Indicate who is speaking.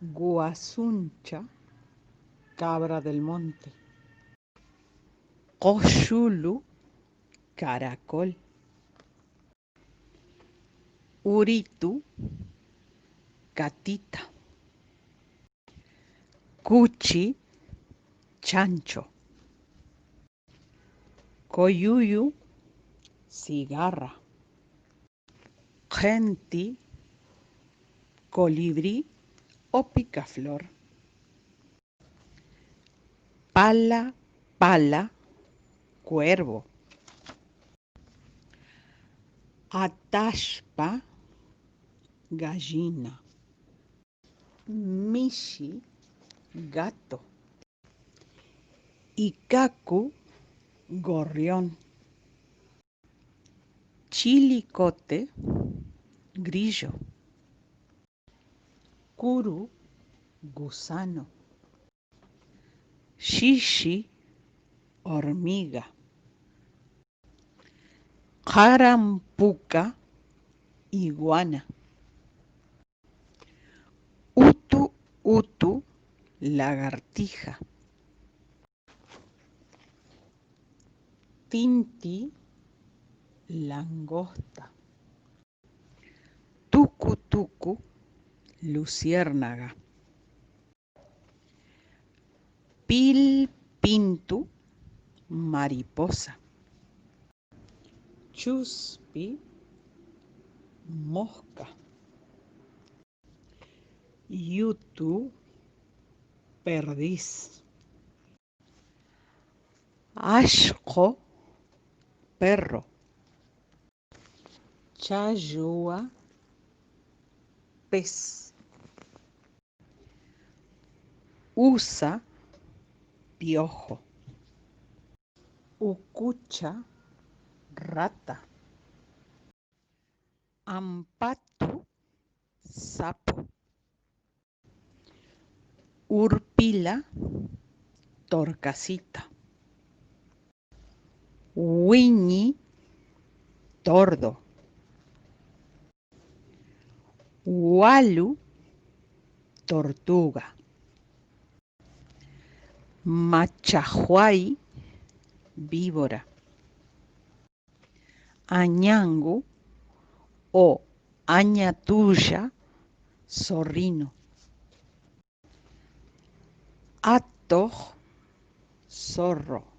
Speaker 1: Guasuncha, cabra del monte. Coyulu, caracol. Uritu, gatita. Cuchi, chancho. Coyuyu, cigarra. Genti, colibrí o picaflor. Pala, pala, cuervo. Atashpa, gallina. Mishi, gato. Icacu, gorrión. Chilicote, grillo. Curu, gusano. Shishi, hormiga. Jarampuca, iguana. Utu, utu, lagartija. Tinti, langosta. Tucu, tucu, luciérnaga. Pilpintu, mariposa. Chuspi, mosca. Yutu, perdiz. Ashko, perro. Chayua, pez. Usa, piojo. Ucucha, rata. Ampatu, sapo. Urpila, torcasita. Huiñi, tordo. Hualu, tortuga. Machajuay, víbora. Añangu o añatuya, zorrino. Atoj, zorro.